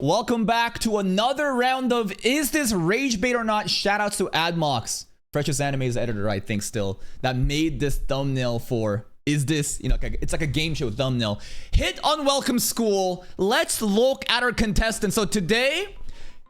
Welcome back to another round of Is This Rage Bait or Not? Shoutouts to Admox, Freshest Anime's editor, I think still, that made this thumbnail for Is This, it's like a game show thumbnail. Hit Unwelcome School. Let's look at our contestant. So today,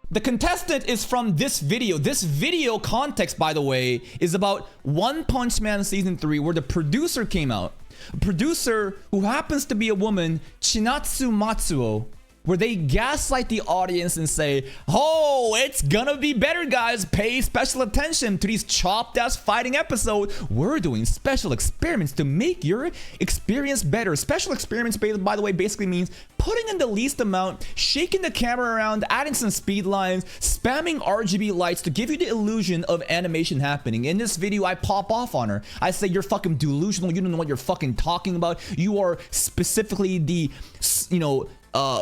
the contestant is from this video. This video context, by the way, is about One Punch Man Season 3, where the producer came out. A producer who happens to be a woman, Chinatsu Matsuo, where they gaslight the audience and say, oh, it's gonna be better, guys. Pay special attention to these chopped ass fighting episodes. We're doing special experiments to make your experience better. Special experiments, by the way, basically means putting in the least amount, shaking the camera around, adding some speed lines, spamming RGB lights to give you the illusion of animation happening. In this video, I pop off on her. I say, you're fucking delusional. You don't know what you're fucking talking about. You are specifically the,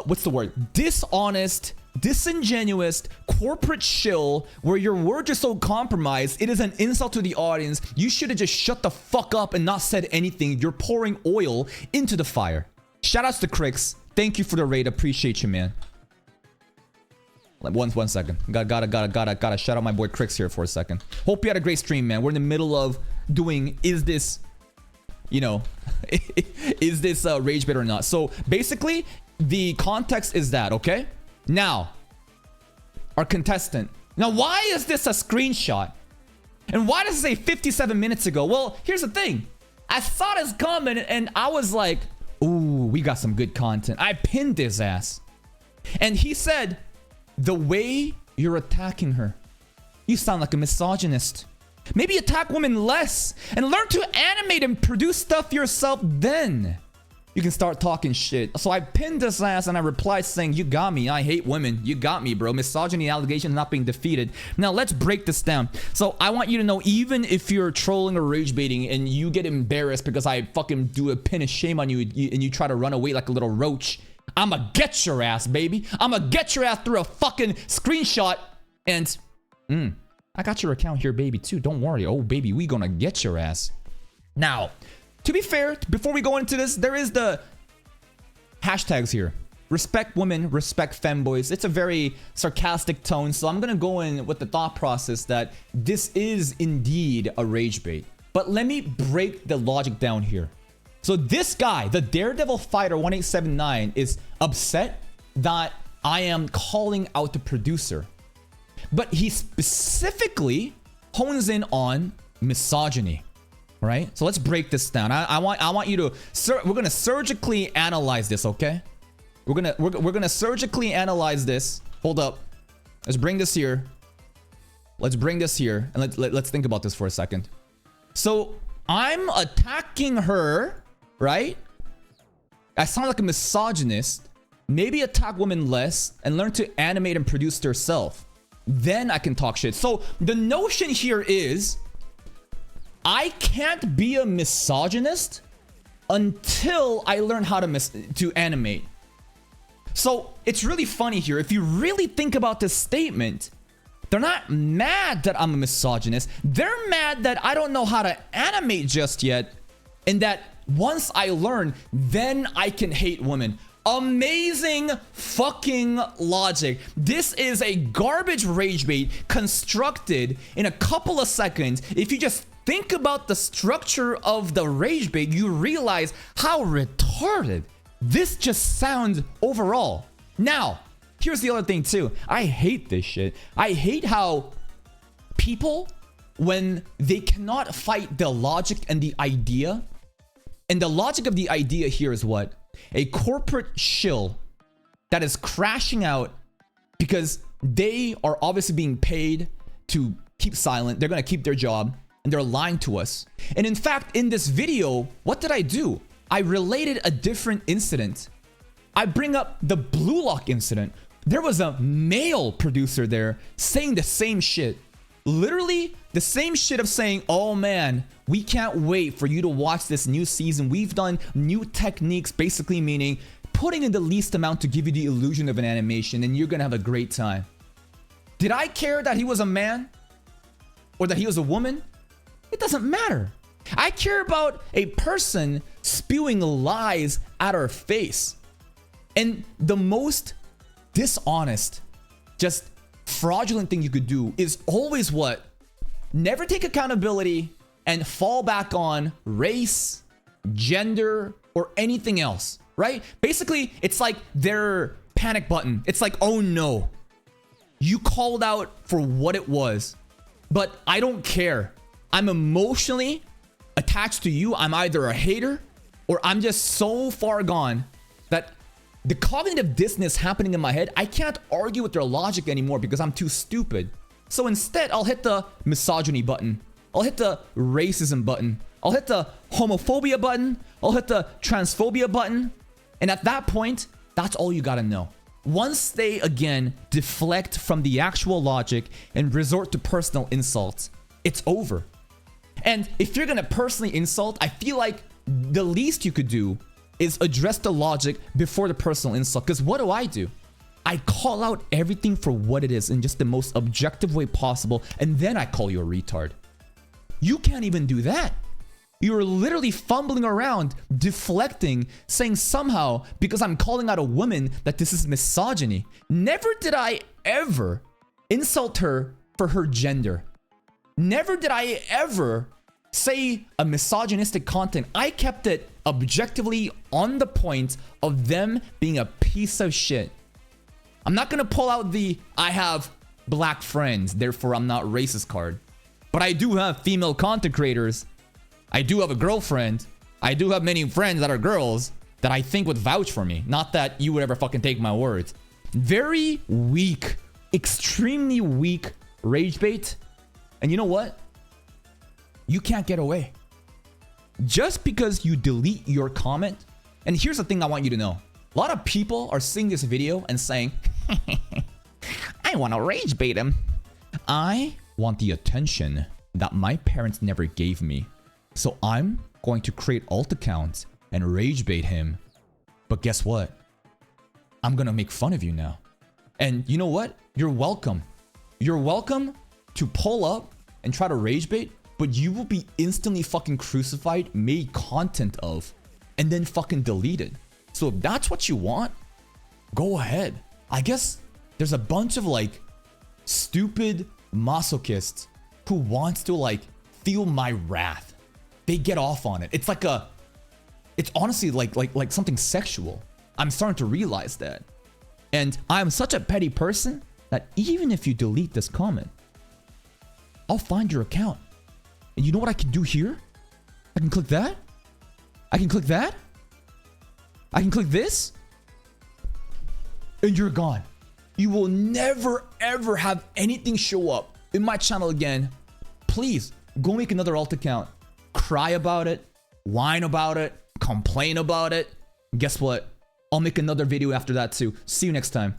what's the word? Dishonest, disingenuous, corporate shill, where your words are so compromised, it is an insult to the audience. You should have just shut the fuck up and not said anything. You're pouring oil into the fire. Shoutouts to Crix. Thank you for the raid. Appreciate you, man. Like one second. Gotta shout out my boy Crix here for a second. Hope you had a great stream, man. We're in the middle of doing Is This, is this Rage Bait or Not? So basically, the context is that, okay? Now, our contestant. Now, why is this a screenshot? And why does it say 57 minutes ago? Well, here's the thing. I saw this comment and I was like, ooh, we got some good content. I pinned his ass. And he said, the way you're attacking her, you sound like a misogynist. Maybe attack women less and learn to animate and produce stuff yourself, then you can start talking shit. So I pinned this ass and I replied saying, you got me. I hate women. You got me, bro. Misogyny allegations not being defeated. Now let's break this down. So I want you to know, even if you're trolling or rage baiting and you get embarrassed because I fucking do a pin of shame on you and you try to run away like a little roach, I'ma get your ass, baby. I'ma get your ass through a fucking screenshot. And I got your account here, baby, too. Don't worry. Oh, baby, we gonna get your ass. Now, to be fair, before we go into this, there is the hashtags here. Respect women, respect femboys. It's a very sarcastic tone, so I'm gonna go in with the thought process that this is indeed a rage bait. But let me break the logic down here. So this guy, the Daredevil Fighter 1879, is upset that I am calling out the producer. But he specifically hones in on misogyny. Right? So let's break this down. I want you to we're gonna surgically analyze this, okay? We're gonna surgically analyze this. Hold up. Let's bring this here. Let's bring this here and let's think about this for a second. So I'm attacking her, right? I sound like a misogynist. Maybe attack women less and learn to animate and produce herself. Then I can talk shit. So the notion here is, I can't be a misogynist until I learn how to animate. So it's really funny here. If you really think about this statement, they're not mad that I'm a misogynist. They're mad that I don't know how to animate just yet, and that once I learn, then I can hate women. Amazing fucking logic. This is a garbage rage bait constructed in a couple of seconds. If you just think about the structure of the rage bait, you realize how retarded this just sounds overall. Now, here's the other thing too. I hate this shit. I hate how people, when they cannot fight the logic and the idea, and the logic of the idea here is what? A corporate shill that is crashing out because they are obviously being paid to keep silent. They're gonna keep their job. And they're lying to us. And in fact, in this video, what did I do? I related a different incident. I bring up the Blue Lock incident. There was a male producer there saying the same shit. Literally the same shit of saying, oh man, we can't wait for you to watch this new season. We've done new techniques, basically meaning putting in the least amount to give you the illusion of an animation and you're gonna have a great time. Did I care that he was a man? Or that he was a woman? It doesn't matter. I care about a person spewing lies at our face. And the most dishonest, just fraudulent thing you could do is always what? Never take accountability and fall back on race, gender, or anything else, right? Basically, it's like their panic button. It's like, oh no, you called out for what it was, but I don't care. I'm emotionally attached to you. I'm either a hater or I'm just so far gone that the cognitive dissonance happening in my head, I can't argue with their logic anymore because I'm too stupid. So instead, I'll hit the misogyny button. I'll hit the racism button. I'll hit the homophobia button. I'll hit the transphobia button. And at that point, that's all you gotta know. Once they, again, deflect from the actual logic and resort to personal insults, it's over. And if you're gonna personally insult, I feel like the least you could do is address the logic before the personal insult. Because what do? I call out everything for what it is in just the most objective way possible, and then I call you a retard. You can't even do that. You're literally fumbling around, deflecting, saying somehow, because I'm calling out a woman, that this is misogyny. Never did I ever insult her for her gender. Never did I ever say a misogynistic content. I kept it objectively on the point of them being a piece of shit. I'm not gonna pull out the I have black friends, therefore I'm not racist card. But I do have female content creators. I do have a girlfriend. I do have many friends that are girls that I think would vouch for me. Not that you would ever fucking take my words. Very weak, extremely weak rage bait. And you know what? You can't get away. Just because you delete your comment. And here's the thing I want you to know. A lot of people are seeing this video and saying, I want to rage bait him. I want the attention that my parents never gave me. So I'm going to create alt accounts and rage bait him. But guess what? I'm going to make fun of you now. And you know what? You're welcome. You're welcome to pull up and try to rage bait, but you will be instantly fucking crucified, made content of, and then fucking deleted. So if that's what you want, go ahead. I guess there's a bunch of like stupid masochists who wants to like feel my wrath. They get off on it. It's honestly like something sexual. I'm starting to realize that. And I'm such a petty person that even if you delete this comment, I'll find your account. And you know what I can do here? I can click that. I can click that. I can click this. And you're gone. You will never ever have anything show up in my channel again. Please go make another alt account. Cry about it. Whine about it. Complain about it. Guess what? I'll make another video after that too. See you next time.